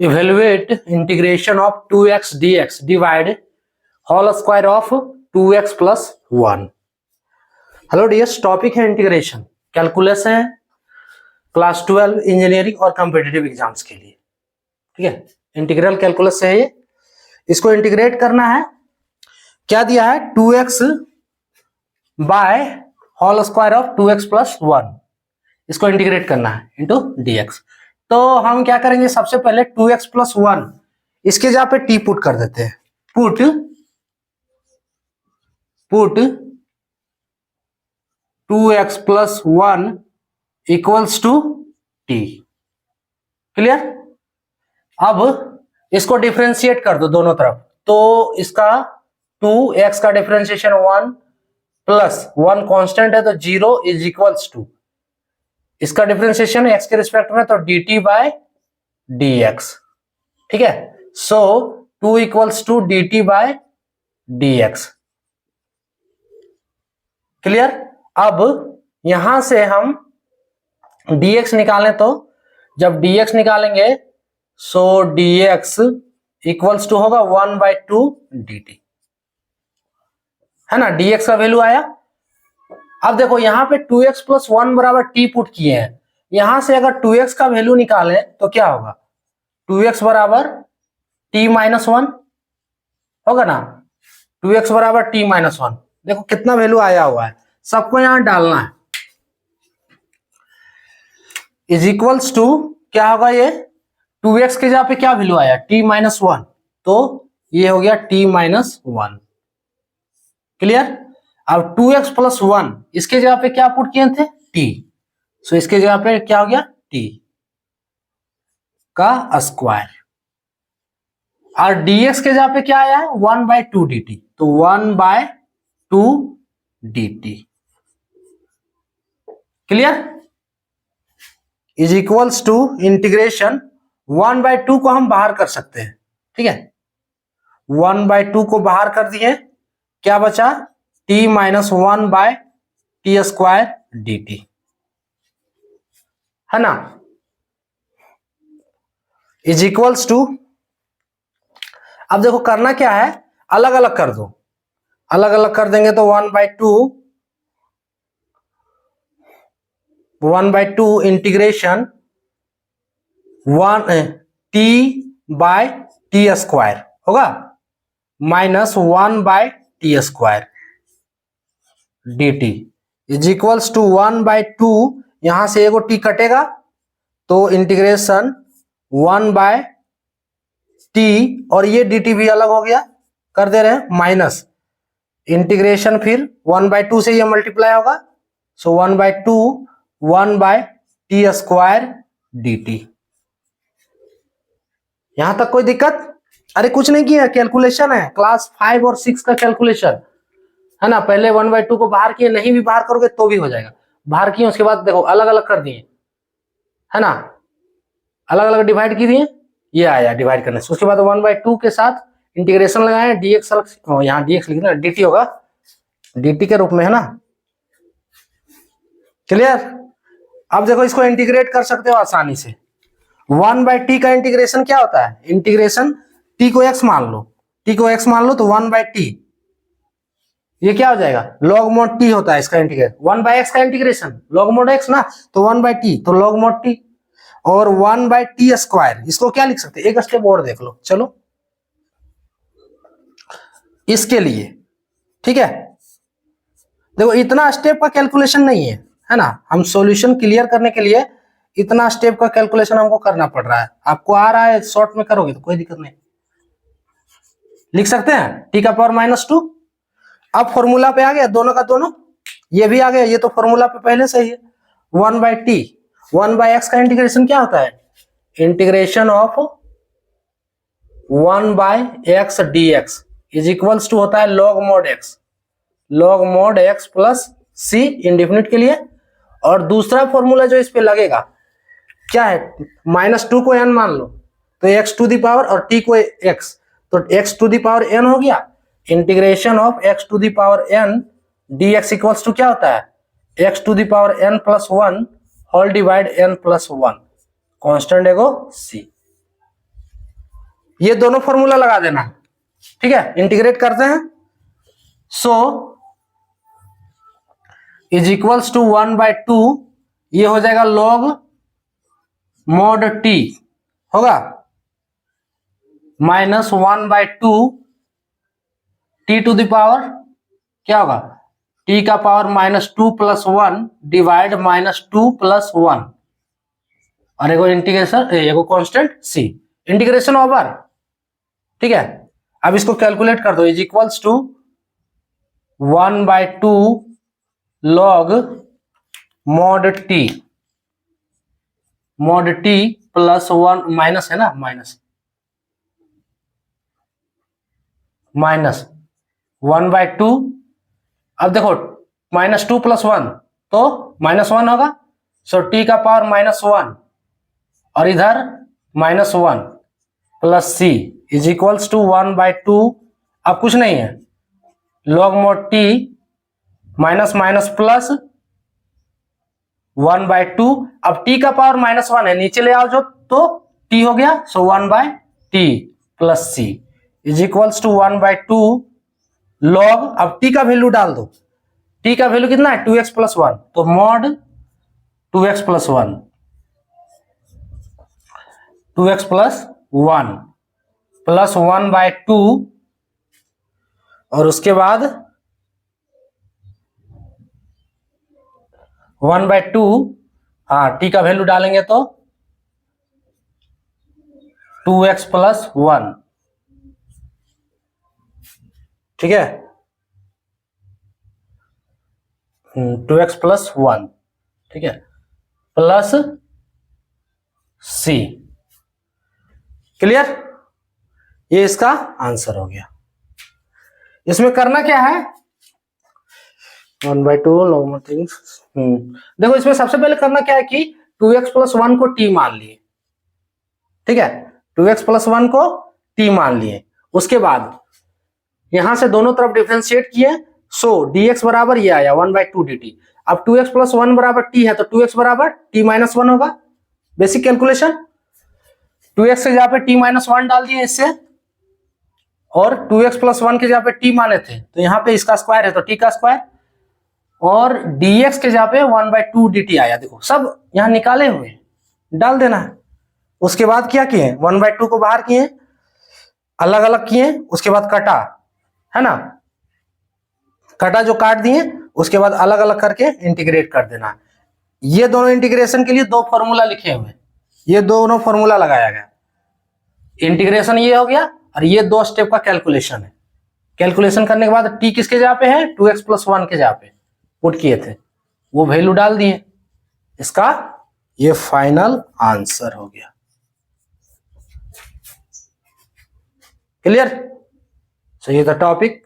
Evaluate integration of 2x dx divide whole square of 2x plus 1. Hello dears, topic है integration, calculus है class 12 engineering और competitive exams के लिए। ठीक है, इंटीग्रल कैलकुलस है ये। इसको इंटीग्रेट करना है। क्या दिया है? 2x by whole square of 2x plus 1। इसको इंटीग्रेट करना है इंटू dx। तो हम क्या करेंगे, सबसे पहले 2x प्लस 1 इसके जगह पे t पुट कर देते हैं। Put 2x plus 1 equals to t। Clear? अब इसको डिफरेंशिएट कर दो दोनों तरफ। तो इसका 2x का डिफरेंशिएशन 1 प्लस 1 कांस्टेंट है तो 0 इज इक्वल्स टू, इसका डिफरेंशिएशन x के रिस्पेक्ट में तो dt बाय dx। ठीक है, so 2 equals to dt by dx। Clear? अब यहां से हम dx निकालें तो जब dx निकालेंगे सो dx इक्वल्स टू होगा 1/2 dt, है ना। dx का वैल्यू आया। अब देखो यहाँ पे 2x प्लस 1 बराबर t पुट किए हैं। यहां से अगर 2x का वैल्यू निकालें तो क्या होगा? 2x बराबर t माइनस 1 होगा ना। 2x बराबर t माइनस 1। देखो कितना वैल्यू आया हुआ है, सबको यहां डालना है। इज इक्वल्स टू क्या होगा ये? 2x के जगह पे क्या वैल्यू आया? t माइनस 1, तो ये हो गया t माइनस 1। क्लियर? अब 2x प्लस 1 इसके जगह पे क्या पुट किए थे? t। सो इसके जगह पे क्या हो गया? t का स्क्वायर। और dx के जगह पे क्या आया है? 1/2 dt, तो 1/2 dt। Clear? Is equals to integration 1/2 को हम बाहर कर सकते हैं। ठीक है, 1/2 को बाहर कर दिए, क्या बचा? t minus 1/t square dt, है ना। इज इक्वल्स टू, अब देखो करना क्या है, अलग अलग कर दो। अलग अलग कर देंगे तो 1/2 integration 1 t by t square होगा minus 1/t square dt is equals to 1/2। यहां से एगो t कटेगा तो इंटीग्रेशन 1/t और ये dt भी अलग हो गया, कर दे रहे हैं माइनस इंटीग्रेशन, फिर 1/2 से ये मल्टीप्लाई होगा, सो 1/2 1/t स्क्वायर dt। यहां तक कोई दिक्कत? अरे कुछ नहीं किया, कैलकुलेशन है, क्लास 5 और 6 का कैलकुलेशन है ना। पहले 1/2 को बाहर किए, नहीं भी बाहर करोगे तो भी हो जाएगा। बाहर किए उसके बाद देखो अलग अलग कर दिए, है ना, अलग अलग डिवाइड की दिए, ये आया डिवाइड करने से। उसके बाद 1/2 के साथ इंटीग्रेशन लगाए, dx अलग, यहाँ dx लिखना, dt होगा dt के रूप में, है ना। क्लियर? अब देखो इसको इंटीग्रेट कर सकते हो आसानी से। 1/t का इंटीग्रेशन क्या होता है? इंटीग्रेशन t को x मान लो, t को x मान लो तो 1/t, ये क्या हो जाएगा? log mod t होता है इसका इंटीग्रेशन। 1/x का इंटीग्रेशन log mod x ना, तो 1/t तो log mod t, और 1/t स्क्वायर इसको क्या लिख सकते हैं? एक स्टेप और देख लो, चलो इसके लिए। ठीक है, देखो इतना स्टेप का कैलकुलेशन नहीं है, है ना। हम सॉल्यूशन क्लियर करने के लिए इतना स्टेप का कैलकुलेशन हमको करना पड़ रहा है। आपको आ रहा है, शॉर्ट में करोगे तो कोई दिक्कत नहीं, लिख सकते हैं t का पावर -2। अब फॉर्मूला पे आ गया, दोनों का दोनों, ये भी आ गया, ये तो फॉर्मूला पे पहले से ही है। 1/t 1/x का इंटीग्रेशन क्या होता है? Integration of 1/x dx is equals to होता है log mod x plus c indefinite के लिए। और दूसरा फॉर्मूला जो इस पे लगेगा क्या है? -2 को n मान लो तो x टू दी पावर, और t को x तो x to the power n हो गया। Integration of x to the power n dx equals to क्या होता है? x to the power n plus 1 whole divide n plus 1, constant एगो c। ये दोनों फॉर्मूला लगा देना, ठीक है। इंटीग्रेट करते हैं, सो इज इक्वल्स टू 1/2, ये हो जाएगा log mod t होगा, minus 1/2 t to the power क्या होगा, t का पावर -2 + 1 डिवाइड -2 + 1 और एगो इंटीग्रेशन एगो कांस्टेंट c, इंटीग्रेशन ओवर, ठीक है। अब इसको कैलकुलेट कर दो, is equals to 1/2 log mod t plus 1 minus है ना, माइनस 1/2, अब देखो -2 + 1 तो -1 होगा, सो t का पावर -1 और इधर -1 plus c is equals to 1/2, अब कुछ नहीं है, log mod t minus minus plus 1/2, अब t का पावर -1 है, नीचे ले आओ जो तो t हो गया, so 1/t plus c is equals to 1/2 log, अब t का वैल्यू डाल दो, t का वैल्यू कितना है 2x + 1, तो mod 2x + 1 प्लस 1/2 और उसके बाद 1/2, हाँ t का वैल्यू डालेंगे तो 2x + 1, ठीक है, 2x + 1, ठीक है, प्लस c, क्लियर, ये इसका आंसर हो गया। इसमें करना क्या है, 1/2 लॉग थिंग्स, देखो इसमें सबसे पहले करना क्या है कि 2x + 1 को t मान लिए, ठीक है, 2x + 1 को t मान लिए, उसके बाद यहां से दोनों तरफ डिफरेंशिएट किए, सो dx बराबर ये आया 1/2 dt, अब 2x + 1 बराबर t है तो 2x बराबर t - 1 होगा, बेसिक कैलकुलेशन, 2x के जगह पे t - 1 डाल दिए इससे, और 2x + 1 के जगह पे t माने थे तो यहाँ पे इसका स्क्वायर है तो t का स्क्वायर, और dx के जगह पे 1/2 dt आया, देखो सब यहाँ निकाले हुए डाल देना है। उसके बाद क्या किए, 1/2 को बाहर किए, अलग अलग किए, उसके बाद कटा, है ना, कटा जो काट दिए, उसके बाद अलग अलग करके इंटीग्रेट कर देना। ये दोनों इंटीग्रेशन के लिए दो फॉर्मूला लिखे हुए, ये दोनों फॉर्मूला लगाया गया, इंटीग्रेशन ये हो गया और ये 2 स्टेप का कैलकुलेशन है। कैलकुलेशन करने के बाद t किसके जगह पे है, 2x + 1 के जगह पे पुट किए थे, वो वैल्यू डाल दिए, इसका ये फाइनल आंसर हो गया। क्लियर, सो ये था टॉपिक।